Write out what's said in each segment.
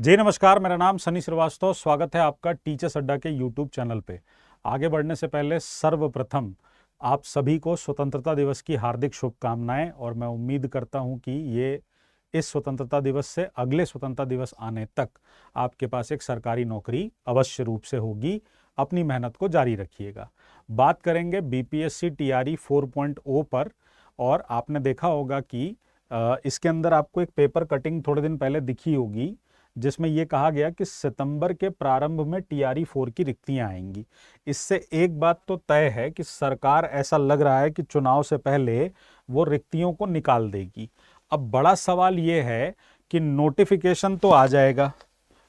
जी नमस्कार, मेरा नाम सनी श्रीवास्तव। स्वागत है आपका टीचर्स अड्डा के यूट्यूब चैनल पे। आगे बढ़ने से पहले सर्वप्रथम आप सभी को स्वतंत्रता दिवस की हार्दिक शुभकामनाएं, और मैं उम्मीद करता हूं कि ये इस स्वतंत्रता दिवस से अगले स्वतंत्रता दिवस आने तक आपके पास एक सरकारी नौकरी अवश्य रूप से होगी। अपनी मेहनत को जारी रखिएगा। बात करेंगे बीपीएससी टीआरई 4.0 पर, और आपने देखा होगा कि इसके अंदर आपको एक पेपर कटिंग थोड़े दिन पहले दिखी होगी, जिसमें यह कहा गया कि सितंबर के प्रारंभ में टीआरई 4 की रिक्तियां आएंगी। इससे एक बात तो तय है कि सरकार, ऐसा लग रहा है कि चुनाव से पहले वो रिक्तियों को निकाल देगी। अब बड़ा सवाल ये है कि नोटिफिकेशन तो आ जाएगा,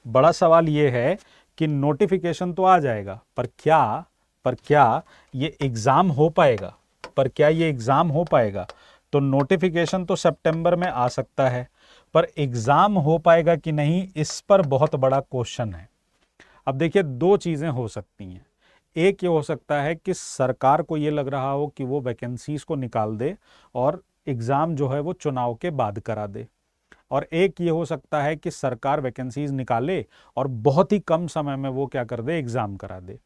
बड़ा सवाल ये है कि नोटिफिकेशन तो आ जाएगा, पर क्या ये एग्जाम हो पाएगा? क्या ये एग्जाम हो पाएगा? तो नोटिफिकेशन तो सितंबर में आ सकता है, पर एग्जाम हो पाएगा कि नहीं, इस पर बहुत बड़ा क्वेश्चन है। अब देखिए, दो चीजें हो सकती हैं। एक ये हो सकता है कि सरकार को ये लग रहा हो कि वो वैकेंसीज को निकाल दे और एग्जाम जो है वो चुनाव के बाद करा दे, और एक ये हो सकता है कि सरकार वैकेंसीज निकाले और बहुत ही कम समय में वो क्या कर दे, एग्जाम करा दे।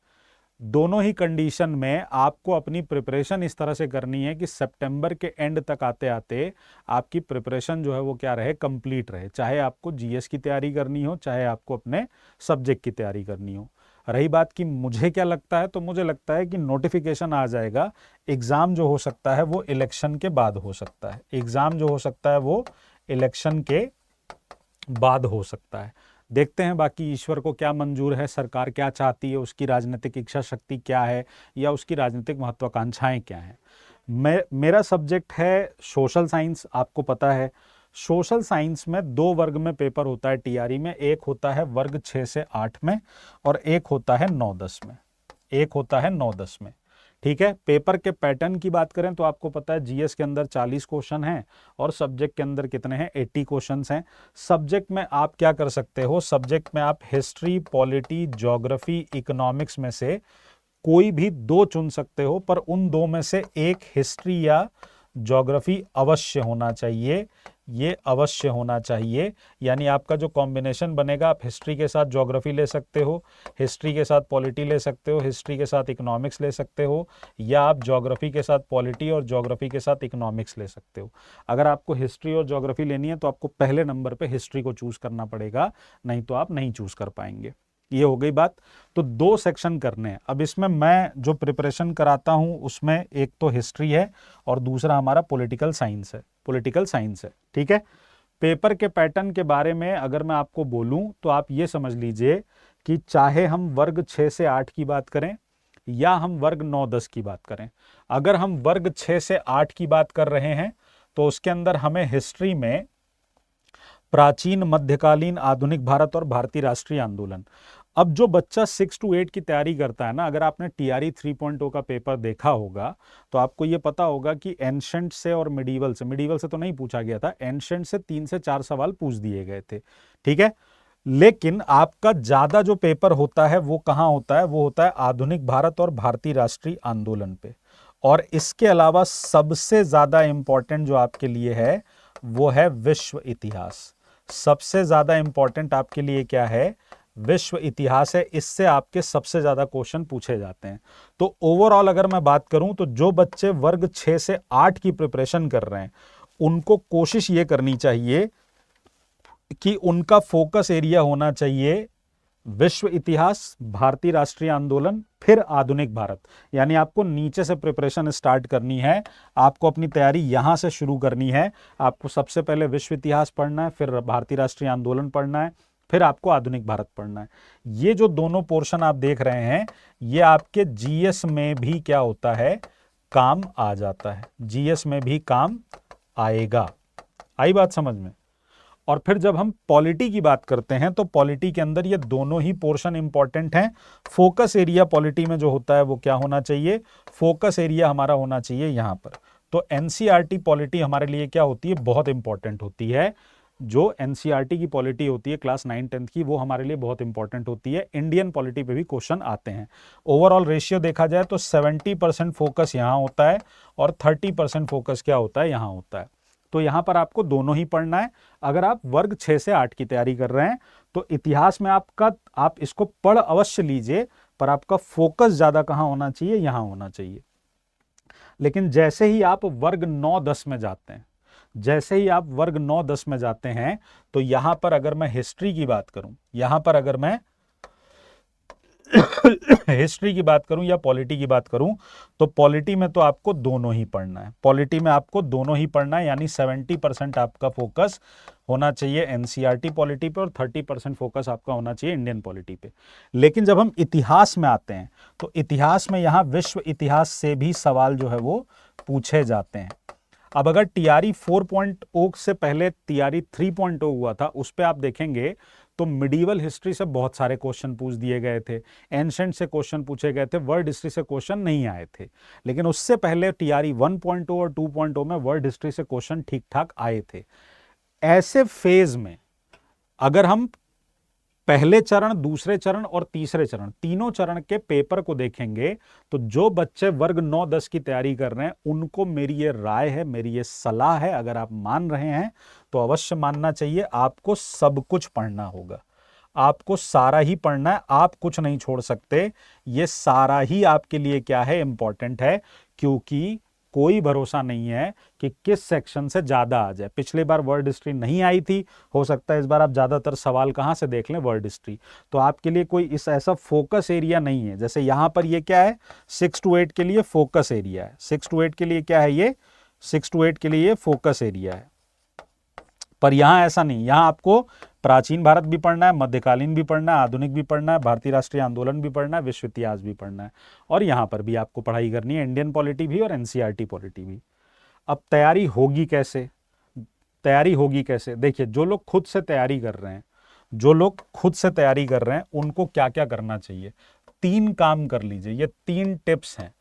दोनों ही कंडीशन में आपको अपनी प्रिपरेशन इस तरह से करनी है कि सितंबर के एंड तक आते आते आपकी प्रिपरेशन जो है वो क्या रहे, कंप्लीट रहे। चाहे आपको जीएस की तैयारी करनी हो, चाहे आपको अपने सब्जेक्ट की तैयारी करनी हो। रही बात कि मुझे क्या लगता है, तो मुझे लगता है कि नोटिफिकेशन आ जाएगा। एग्जाम जो हो सकता है वो इलेक्शन के बाद हो सकता है। एग्जाम जो हो सकता है वो इलेक्शन के बाद हो सकता है। देखते हैं बाकी ईश्वर को क्या मंजूर है, सरकार क्या चाहती है, उसकी राजनीतिक इच्छा शक्ति क्या है, या उसकी राजनीतिक महत्वाकांक्षाएं क्या हैं। मेरा सब्जेक्ट है सोशल साइंस। आपको पता है सोशल साइंस में दो वर्ग में पेपर होता है टीआरई में। एक होता है वर्ग 6 से 8 में, और एक होता है 9-10 में। एक होता है 9-10 में। ठीक है। पेपर के पैटर्न की बात करें तो आपको पता है जीएस के अंदर 40 क्वेश्चन हैं, और सब्जेक्ट के अंदर कितने हैं, 80 क्वेश्चंस हैं। सब्जेक्ट में आप क्या कर सकते हो, सब्जेक्ट में आप हिस्ट्री, पॉलिटी, ज्योग्राफी, इकोनॉमिक्स में से कोई भी दो चुन सकते हो, पर उन दो में से एक हिस्ट्री या ज्योग्राफी अवश्य होना चाहिए। ये अवश्य होना चाहिए। यानी आपका जो कॉम्बिनेशन बनेगा, आप हिस्ट्री के साथ ज्योग्राफी ले सकते हो, हिस्ट्री के साथ पॉलिटी ले सकते हो, हिस्ट्री के साथ इकोनॉमिक्स ले सकते हो, या आप ज्योग्राफी के साथ पॉलिटी और ज्योग्राफी के साथ इकोनॉमिक्स ले सकते हो। अगर आपको हिस्ट्री और ज्योग्राफी लेनी है तो आपको पहले नंबर पे हिस्ट्री को चूज करना पड़ेगा, नहीं तो आप नहीं चूज कर पाएंगे। ये हो गई बात। तो दो सेक्शन करने हैं। अब इसमें मैं जो प्रिपरेशन कराता हूं उसमें एक तो हिस्ट्री है और दूसरा हमारा पॉलिटिकल साइंस है। पॉलिटिकल साइंस है, ठीक है। पेपर के पैटर्न के बारे में अगर मैं आपको बोलूं तो आप ये समझ लीजिए कि चाहे हम वर्ग 6 से 8 की बात करें या हम वर्ग 9-10 की बात करें, अगर हम वर्ग 6 से 8 की बात कर रहे हैं तो उसके अंदर हमें हिस्ट्री में प्राचीन, मध्यकालीन, आधुनिक भारत और भारतीय राष्ट्रीय आंदोलन। अब जो बच्चा 6 to 8 की तैयारी करता है ना, अगर आपने टीआरई 3.0 का पेपर देखा होगा तो आपको यह पता होगा कि एंशंट से और मिडीवल से तो नहीं पूछा गया था, एंशंट से 3 से 4 सवाल पूछ दिए गए थे, ठीक है। लेकिन आपका ज्यादा जो पेपर होता है वो कहां होता है, वो होता है आधुनिक भारत और भारतीय राष्ट्रीय आंदोलन पे। और इसके अलावा सबसे ज्यादा इंपॉर्टेंट जो आपके लिए है वो है विश्व इतिहास। सबसे ज्यादा इंपॉर्टेंट आपके लिए क्या है, विश्व इतिहास है। इससे आपके सबसे ज्यादा क्वेश्चन पूछे जाते हैं। तो ओवरऑल अगर मैं बात करूं तो जो बच्चे वर्ग 6 से 8 की प्रिपरेशन कर रहे हैं उनको कोशिश ये करनी चाहिए कि उनका फोकस एरिया होना चाहिए विश्व इतिहास, भारतीय राष्ट्रीय आंदोलन, फिर आधुनिक भारत। यानी आपको नीचे से प्रिपरेशन स्टार्ट करनी है, आपको अपनी तैयारी यहां से शुरू करनी है। आपको सबसे पहले विश्व इतिहास पढ़ना है, फिर भारतीय राष्ट्रीय आंदोलन पढ़ना है, फिर आपको आधुनिक भारत पढ़ना है। ये जो दोनों पोर्शन आप देख रहे हैं ये आपके जीएस में भी क्या होता है, काम आ जाता है। जीएस में भी काम आएगा। आई बात समझ में? और फिर जब हम पॉलिटी की बात करते हैं तो पॉलिटी के अंदर ये दोनों ही पोर्शन इंपॉर्टेंट हैं। फोकस एरिया पॉलिटी में जो होता है वो क्या होना चाहिए, फोकस एरिया हमारा होना चाहिए यहां पर। तो एनसीईआरटी पॉलिटी हमारे लिए क्या होती है, बहुत इंपॉर्टेंट होती है। जो एनसीईआरटी की पॉलिटी होती है क्लास 9-10 की, वो हमारे लिए बहुत इंपॉर्टेंट होती है। इंडियन पॉलिटी पे भी क्वेश्चन आते हैं। ओवरऑल रेशियो देखा जाए तो 70% फोकस यहां होता है और 30% फोकस क्या होता है, यहां होता है। तो यहाँ पर आपको दोनों ही पढ़ना है। अगर आप वर्ग 6 से 8 की तैयारी कर रहे हैं तो इतिहास में आप इसको पढ़ अवश्य लीजिए, पर आपका फोकस ज्यादा कहाँ होना चाहिए, यहां होना चाहिए। लेकिन जैसे ही आप वर्ग 9-10 में जाते हैं, जैसे ही आप वर्ग 9-10 में जाते हैं, तो यहां पर अगर मैं हिस्ट्री की बात करूं, यहां पर अगर मैं हिस्ट्री की बात करूं या पॉलिटी की बात करूं, तो पॉलिटी में तो आपको दोनों ही पढ़ना है। पॉलिटी में आपको दोनों ही पढ़ना है, यानी 70% आपका फोकस होना चाहिए एनसीईआरटी पॉलिटी पे और 30% फोकस आपका होना चाहिए इंडियन पॉलिटी पे। लेकिन जब हम इतिहास में आते हैं तो इतिहास में यहां विश्व इतिहास से भी सवाल जो है वो पूछे जाते हैं। अब अगर टीआरई 4.0 से पहले टीआरई 3.0 हुआ था, उस पर आप देखेंगे तो मिडीवल हिस्ट्री से बहुत सारे क्वेश्चन पूछ दिए गए थे, एंशंट से क्वेश्चन पूछे गए थे, वर्ल्ड हिस्ट्री से क्वेश्चन नहीं आए थे। लेकिन उससे पहले टीआरई 1.0 और 2.0 में वर्ल्ड हिस्ट्री से क्वेश्चन ठीक ठाक आए थे। ऐसे फेज में अगर हम पहले चरण, दूसरे चरण और तीसरे चरण, तीनों चरण के पेपर को देखेंगे, तो जो बच्चे वर्ग 9-10 की तैयारी कर रहे हैं उनको मेरी ये राय है, मेरी ये सलाह है, अगर आप मान रहे हैं तो अवश्य मानना चाहिए, आपको सब कुछ पढ़ना होगा, आपको सारा ही पढ़ना है, आप कुछ नहीं छोड़ सकते। ये सारा ही आपके लिए क्या है, इंपॉर्टेंट है, क्योंकि कोई भरोसा नहीं है कि किस सेक्शन से ज्यादा आ जाए। पिछली बार वर्ल्ड हिस्ट्री नहीं आई थी, हो सकता है इस बार आप ज्यादातर सवाल कहां से देख लें, वर्ल्ड हिस्ट्री। तो आपके लिए कोई इस ऐसा फोकस एरिया नहीं है। जैसे यहां पर ये क्या है, 6 to 8 के लिए फोकस एरिया है, 6 to 8 के लिए क्या है, ये 6 to 8 के लिए फोकस एरिया है। पर यहां ऐसा नहीं, यहां आपको प्राचीन भारत भी पढ़ना है, मध्यकालीन भी पढ़ना है, आधुनिक भी पढ़ना है, भारतीय राष्ट्रीय आंदोलन भी पढ़ना है, विश्व इतिहास भी पढ़ना है, और यहां पर भी आपको पढ़ाई करनी है, इंडियन पॉलिटी भी और एनसीईआरटी पॉलिटी भी। अब तैयारी होगी कैसे, तैयारी होगी कैसे, देखिए जो लोग खुद से तैयारी कर रहे हैं, जो लोग खुद से तैयारी कर रहे हैं उनको क्या क्या करना चाहिए, 3 काम कर लीजिए। ये 3 टिप्स हैं,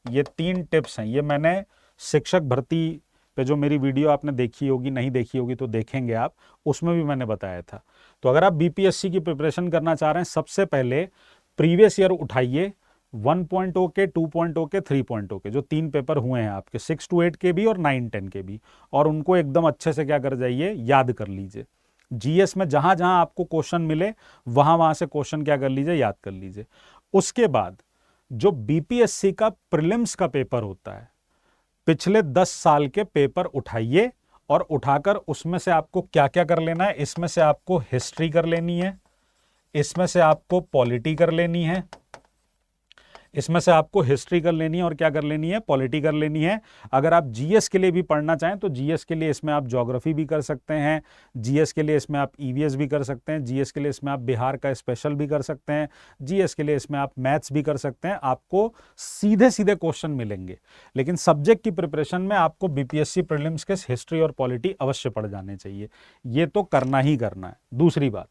ये 3 टिप्स हैं। ये मैंने शिक्षक भर्ती पे जो मेरी वीडियो आपने देखी होगी, नहीं देखी होगी तो देखेंगे आप, उसमें भी मैंने बताया था। तो अगर आप बीपीएससी की प्रिपरेशन करना चाह रहे हैं, सबसे पहले प्रीवियस ईयर उठाइए, 1.0 के, 2.0 के, 3.0 के, जो 3 पेपर हुए हैं आपके, 6 to 8 के भी और 9-10 के भी, और उनको एकदम अच्छे से क्या कर जाइए, याद कर लीजिए। जीएस में जहां जहां आपको क्वेश्चन मिले वहां वहां से क्वेश्चन क्या कर लीजिए, याद कर लीजिए। उसके बाद जो बीपीएससी का प्रीलिम्स का पेपर होता है, पिछले 10 साल के पेपर उठाइए, और उठाकर उसमें से आपको क्या क्या कर लेना है, इसमें से आपको हिस्ट्री कर लेनी है, इसमें से आपको पॉलिटी कर लेनी है, इसमें से आपको हिस्ट्री कर लेनी है, और क्या कर लेनी है, पॉलिटी कर लेनी है। अगर आप जीएस के लिए भी पढ़ना चाहें तो जीएस के लिए इसमें आप ज्योग्राफी भी कर सकते हैं, जीएस के लिए इसमें आप ईवीएस भी कर सकते हैं, जीएस के लिए इसमें आप बिहार का स्पेशल भी कर सकते हैं, जीएस के लिए इसमें आप मैथ्स भी कर सकते हैं। आपको सीधे सीधे क्वेश्चन मिलेंगे, लेकिन सब्जेक्ट की प्रिपरेशन में आपको बीपीएससी प्रीलिम्स के हिस्ट्री और पॉलिटी अवश्य पढ़ जाने चाहिए, ये तो करना ही करना है। दूसरी बात,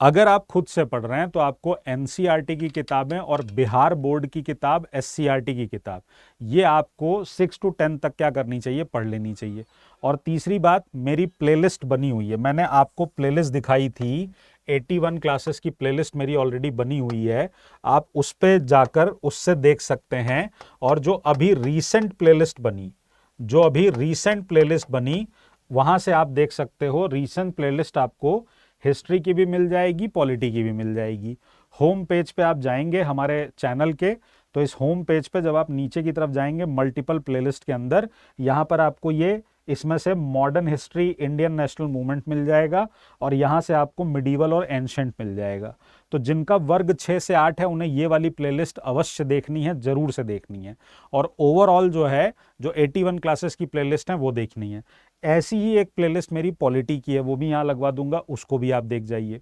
अगर आप खुद से पढ़ रहे हैं तो आपको एनसीईआरटी की किताबें और बिहार बोर्ड की किताब, एससीईआरटी की किताब, ये आपको 6 to 10 तक क्या करनी चाहिए, पढ़ लेनी चाहिए। और तीसरी बात, मेरी प्लेलिस्ट बनी हुई है, मैंने आपको प्लेलिस्ट दिखाई थी, 81 क्लासेस की प्लेलिस्ट मेरी ऑलरेडी बनी हुई है, आप उस पर जाकर उससे देख सकते हैं। और जो अभी रीसेंट प्लेलिस्ट बनी, जो अभी रीसेंट प्लेलिस्ट बनी, वहां से आप देख सकते हो, रीसेंट प्लेलिस्ट आपको हिस्ट्री की भी मिल जाएगी, पॉलिटी की भी मिल जाएगी। होम पेज पे आप जाएंगे हमारे चैनल के, तो इस होम पेज पे जब आप नीचे की तरफ जाएंगे, मल्टीपल प्लेलिस्ट के अंदर, यहाँ पर आपको ये इसमें से modern history, Indian national movement मिल जाएगा, और यहाँ से आपको मिडीवल और एंशंट मिल जाएगा। तो जिनका वर्ग 6 से 8 है उन्हें ये वाली प्लेलिस्ट अवश्य देखनी है, जरूर से देखनी है। और ओवरऑल जो है, जो 81 क्लासेस की प्लेलिस्ट है वो देखनी है। ऐसी ही एक प्लेलिस्ट मेरी पॉलिटी की है, वो भी यहाँ लगवा दूंगा, उसको भी आप देख जाइए,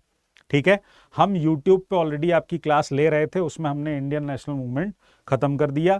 ठीक है। हम यूट्यूब पे ऑलरेडी आपकी क्लास ले रहे थे, उसमें हमने इंडियन नेशनल मूवमेंट खत्म कर दिया,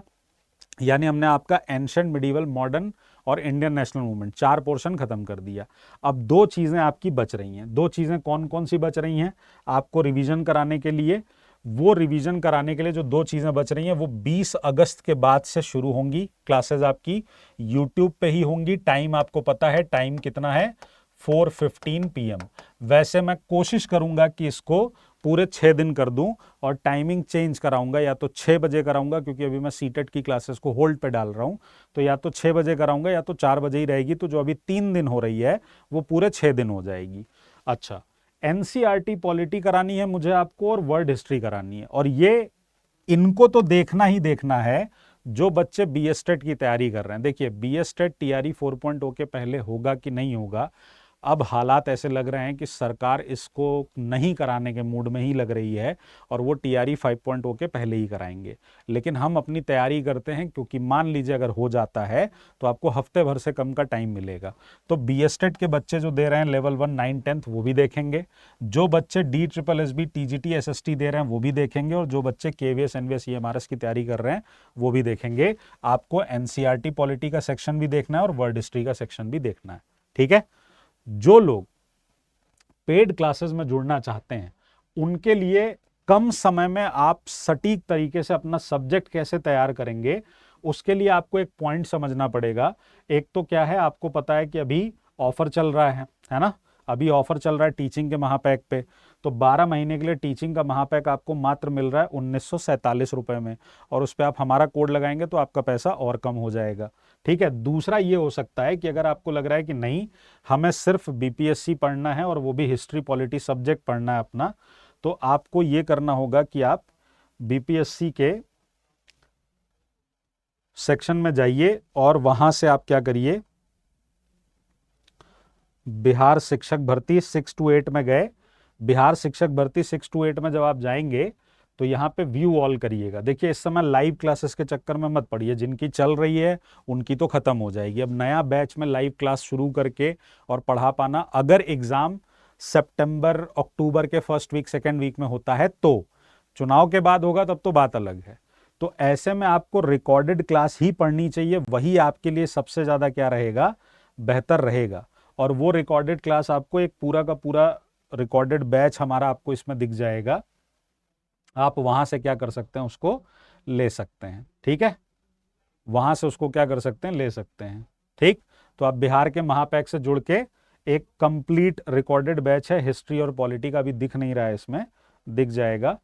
यानी हमने आपका एंशंट, मिडीवल, मॉडर्न और इंडियन नेशनल मूवमेंट 4 पोर्शन खत्म कर दिया। अब 2 चीजें आपकी बच रही हैं। 2 चीजें कौन कौन सी बच रही हैं आपको रिवीजन कराने के लिए? वो रिवीजन कराने के लिए जो 2 चीजें बच रही हैं वो 20 अगस्त के बाद से शुरू होंगी क्लासेस, आपकी यूट्यूब पे ही होंगी। टाइम आपको पता है, टाइम कितना है, 4:15 PM। वैसे मैं कोशिश करूंगा कि इसको पूरे 6 दिन कर दूं और टाइमिंग चेंज कराऊंगा, या तो 6 बजे कराऊंगा क्योंकि अभी मैं सीटेट की क्लासेस को होल्ड पे डाल रहा हूं, तो या तो 6 बजे कराऊंगा या तो 4 बजे ही रहेगी, तो जो अभी 3 दिन हो रही है वो पूरे 6 दिन हो जाएगी। अच्छा, एनसीईआरटी पॉलिटी करानी है मुझे आपको और वर्ल्ड हिस्ट्री करानी है, और ये इनको तो देखना ही देखना है जो बच्चे बीएसटेट की तैयारी कर रहे हैं। देखिए बीएसटेट टीआरई 4.0 के पहले होगा कि नहीं होगा, अब हालात ऐसे लग रहे हैं कि सरकार इसको नहीं कराने के मूड में ही लग रही है और वो टीआरई 5.0 के पहले ही कराएंगे। लेकिन हम अपनी तैयारी करते हैं क्योंकि मान लीजिए अगर हो जाता है तो आपको हफ्ते भर से कम का टाइम मिलेगा। तो बीएसटेट के बच्चे जो दे रहे हैं लेवल 1 9 10th वो भी देखेंगे, जो बच्चे DSSB टीजीटी एसएसटी दे रहे हैं वो भी देखेंगे, और जो बच्चे केवीएस एनवीएस ईएमआरएस की तैयारी कर रहे हैं वो भी देखेंगे। आपको एनसीईआरटी पॉलिटी का सेक्शन भी देखना है और वर्ल्ड हिस्ट्री का सेक्शन भी देखना है, ठीक है। जो लोग पेड क्लासेस में जुड़ना चाहते हैं उनके लिए कम समय में आप सटीक तरीके से अपना सब्जेक्ट कैसे तैयार करेंगे, उसके लिए आपको एक पॉइंट समझना पड़ेगा। एक तो क्या है, आपको पता है कि अभी ऑफर चल रहा है ना, अभी ऑफर चल रहा है टीचिंग के महापैक पे। तो 12 महीने के लिए टीचिंग का महापैक आपको मात्र मिल रहा है 1947 रुपए में, और उस पर आप हमारा कोड लगाएंगे तो आपका पैसा और कम हो जाएगा, ठीक है। दूसरा ये हो सकता है कि अगर आपको लग रहा है कि नहीं हमें सिर्फ बीपीएससी पढ़ना है और वो भी हिस्ट्री पॉलिटी सब्जेक्ट पढ़ना है अपना, तो आपको ये करना होगा कि आप बीपीएससी के सेक्शन में जाइए और वहां से आप क्या करिए, बिहार शिक्षक भर्ती 6 to 8 में गए। बिहार शिक्षक भर्ती 6 to 8 में जब आप जाएंगे तो यहाँ पे व्यू ऑल करिएगा। देखिए इस समय लाइव क्लासेस के चक्कर में मत पड़िए, जिनकी चल रही है उनकी तो खत्म हो जाएगी। अब नया बैच में लाइव क्लास शुरू करके और पढ़ा पाना, अगर एग्जाम सितंबर अक्टूबर के फर्स्ट वीक सेकेंड वीक में होता है तो, चुनाव के बाद होगा तब तो बात अलग है। तो ऐसे में आपको रिकॉर्डेड क्लास ही पढ़नी चाहिए, वही आपके लिए सबसे ज्यादा क्या रहेगा, बेहतर रहेगा। और वो रिकॉर्डेड क्लास आपको एक पूरा का पूरा रिकॉर्डेड बैच हमारा आपको इसमें दिख जाएगा, आप वहां से क्या कर सकते हैं, उसको ले सकते हैं, ठीक है। वहां से उसको क्या कर सकते हैं, ले सकते हैं, ठीक। तो आप बिहार के महापैक से जुड़ के एक कंप्लीट रिकॉर्डेड बैच है, हिस्ट्री और पॉलिटी का भी दिख नहीं रहा है, इसमें दिख जाएगा।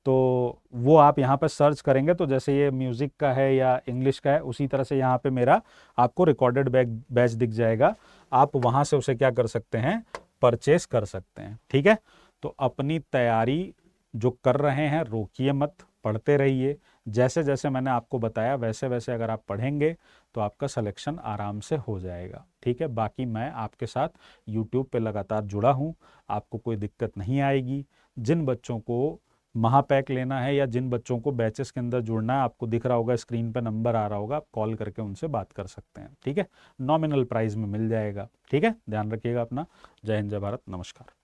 तो वो आप यहाँ पे सर्च करेंगे तो जैसे ये म्यूजिक का है या इंग्लिश का है उसी तरह से यहाँ पे मेरा आपको रिकॉर्डेड बैच दिख जाएगा। आप वहां से उसे क्या कर सकते हैं, परचेस कर सकते हैं, ठीक है। तो अपनी तैयारी जो कर रहे हैं रोकिए मत, पढ़ते रहिए। जैसे जैसे मैंने आपको बताया वैसे वैसे अगर आप पढ़ेंगे तो आपका सिलेक्शन आराम से हो जाएगा, ठीक है। बाकी मैं आपके साथ यूट्यूब पे लगातार जुड़ा हूँ, आपको कोई दिक्कत नहीं आएगी। जिन बच्चों को महापैक लेना है या जिन बच्चों को बैचेस के अंदर जुड़ना है, आपको दिख रहा होगा स्क्रीन पे नंबर आ रहा होगा, आप कॉल करके उनसे बात कर सकते हैं, ठीक है। नॉमिनल प्राइस में मिल जाएगा, ठीक है। ध्यान रखिएगा अपना। जय हिंद, जय भारत, नमस्कार।